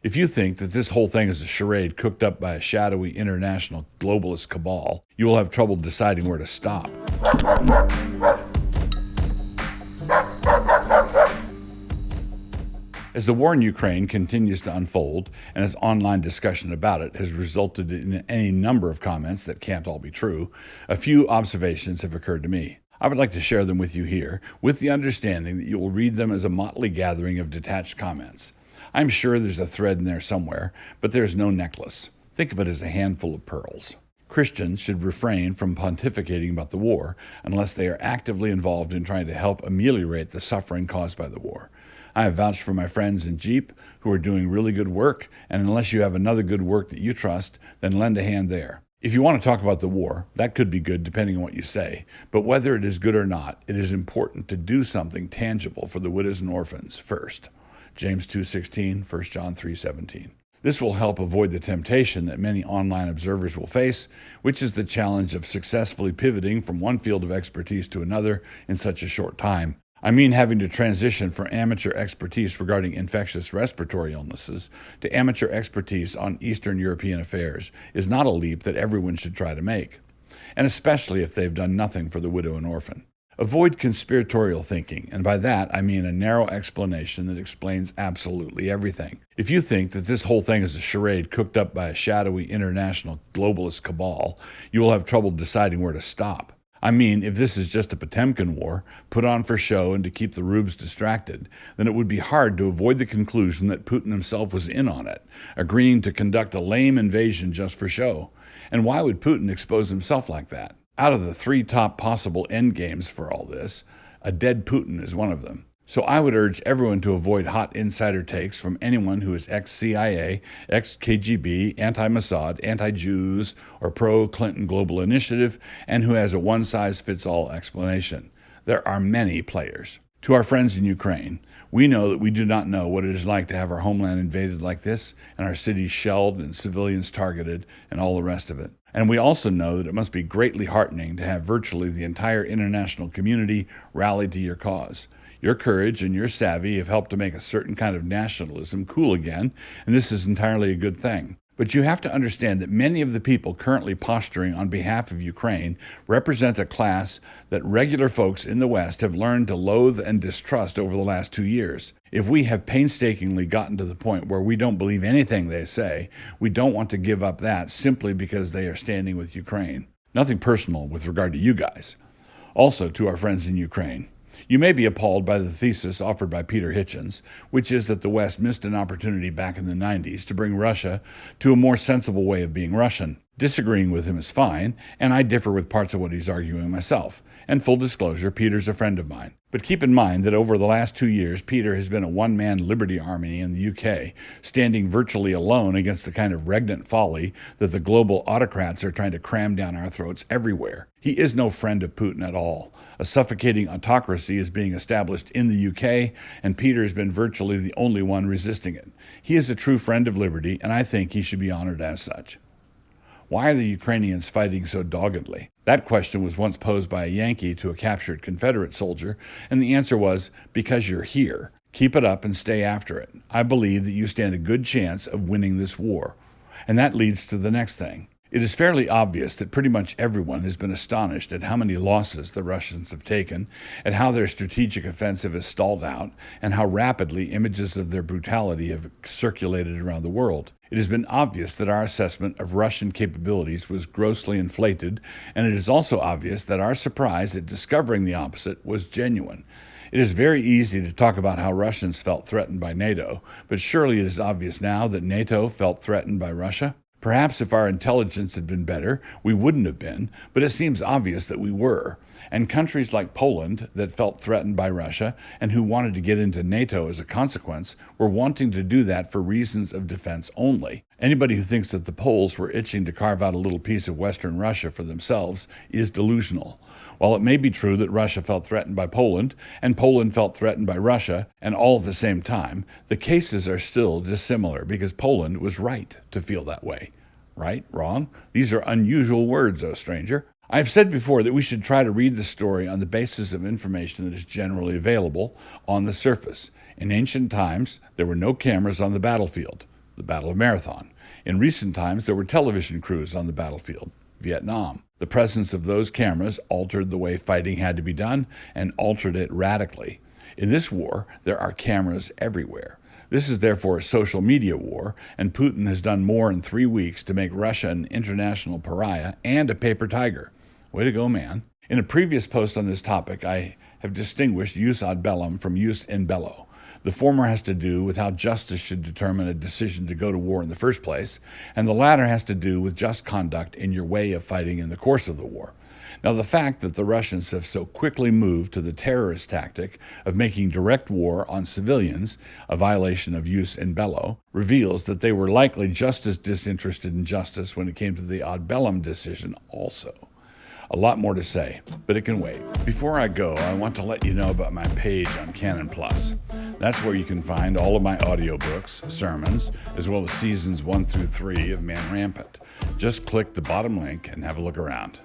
If you think that this whole thing is a charade cooked up by a shadowy international globalist cabal, you will have trouble deciding where to stop. As the war in Ukraine continues to unfold, and as online discussion about it has resulted in any number of comments that can't all be true, a few observations have occurred to me. I would like to share them with you here, with the understanding that you will read them as a motley gathering of detached comments. I'm sure there's a thread in there somewhere, but there's no necklace. Think of it as a handful of pearls. Christians should refrain from pontificating about the war unless they are actively involved in trying to help ameliorate the suffering caused by the war. I have vouched for my friends in Jeep who are doing really good work, and unless you have another good work that you trust, then lend a hand there. If you want to talk about the war, that could be good depending on what you say, but whether it is good or not, it is important to do something tangible for the widows and orphans first. James 2:16, 1 John 3:17. This will help avoid the temptation that many online observers will face, which is the challenge of successfully pivoting from one field of expertise to another in such a short time. I mean having to transition from amateur expertise regarding infectious respiratory illnesses to amateur expertise on Eastern European affairs is not a leap that everyone should try to make, and especially if they've done nothing for the widow and orphan. Avoid conspiratorial thinking, and by that I mean a narrow explanation that explains absolutely everything. If you think that this whole thing is a charade cooked up by a shadowy international globalist cabal, you will have trouble deciding where to stop. I mean, if this is just a Potemkin war, put on for show and to keep the rubes distracted, then it would be hard to avoid the conclusion that Putin himself was in on it, agreeing to conduct a lame invasion just for show. And why would Putin expose himself like that? Out of the three top possible endgames for all this, a dead Putin is one of them. So I would urge everyone to avoid hot insider takes from anyone who is ex-CIA, ex-KGB, anti-Mossad, anti-Jews, or pro-Clinton Global Initiative, and who has a one-size-fits-all explanation. There are many players. To our friends in Ukraine, we know that we do not know what it is like to have our homeland invaded like this, and our cities shelled and civilians targeted, and all the rest of it. And we also know that it must be greatly heartening to have virtually the entire international community rally to your cause. Your courage and your savvy have helped to make a certain kind of nationalism cool again, and this is entirely a good thing. But you have to understand that many of the people currently posturing on behalf of Ukraine represent a class that regular folks in the West have learned to loathe and distrust over the last 2 years. If we have painstakingly gotten to the point where we don't believe anything they say, we don't want to give up that simply because they are standing with Ukraine. Nothing personal with regard to you guys. Also, to our friends in Ukraine, you may be appalled by the thesis offered by Peter Hitchens, which is that the West missed an opportunity back in the 90s to bring Russia to a more sensible way of being Russian. Disagreeing with him is fine, and I differ with parts of what he's arguing myself. And full disclosure, Peter's a friend of mine. But keep in mind that over the last 2 years, Peter has been a one-man liberty army in the UK, standing virtually alone against the kind of regnant folly that the global autocrats are trying to cram down our throats everywhere. He is no friend of Putin at all. A suffocating autocracy is being established in the UK, and Peter has been virtually the only one resisting it. He is a true friend of liberty, and I think he should be honored as such. Why are the Ukrainians fighting so doggedly? That question was once posed by a Yankee to a captured Confederate soldier, and the answer was, because you're here. Keep it up and stay after it. I believe that you stand a good chance of winning this war. And that leads to the next thing. It is fairly obvious that pretty much everyone has been astonished at how many losses the Russians have taken, at how their strategic offensive has stalled out, and how rapidly images of their brutality have circulated around the world. It has been obvious that our assessment of Russian capabilities was grossly inflated, and it is also obvious that our surprise at discovering the opposite was genuine. It is very easy to talk about how Russians felt threatened by NATO, but surely it is obvious now that NATO felt threatened by Russia. Perhaps if our intelligence had been better, we wouldn't have been, but it seems obvious that we were. And countries like Poland that felt threatened by Russia and who wanted to get into NATO as a consequence were wanting to do that for reasons of defense only. Anybody who thinks that the Poles were itching to carve out a little piece of Western Russia for themselves is delusional. While it may be true that Russia felt threatened by Poland, and Poland felt threatened by Russia, and all at the same time, the cases are still dissimilar because Poland was right to feel that way. Right? Wrong? These are unusual words, oh stranger. I've said before that we should try to read the story on the basis of information that is generally available on the surface. In ancient times, there were no cameras on the battlefield. the Battle of Marathon. In recent times, there were television crews on the battlefield, Vietnam. The presence of those cameras altered the way fighting had to be done and altered it radically. In this war, there are cameras everywhere. This is therefore a social media war, and Putin has done more in 3 weeks to make Russia an international pariah and a paper tiger. Way to go, man. In a previous post on this topic, I have distinguished jus ad bellum from jus in bello. The former has to do with how justice should determine a decision to go to war in the first place, and the latter has to do with just conduct in your way of fighting in the course of the war. Now, the fact that the Russians have so quickly moved to the terrorist tactic of making direct war on civilians, a violation of jus in bello, reveals that they were likely just as disinterested in justice when it came to the ad bellum decision also. A lot more to say, but it can wait. Before I go, I want to let you know about my page on Canon Plus. That's where you can find all of my audiobooks, sermons, as well as seasons 1 through 3 of Man Rampant. Just click the bottom link and have a look around.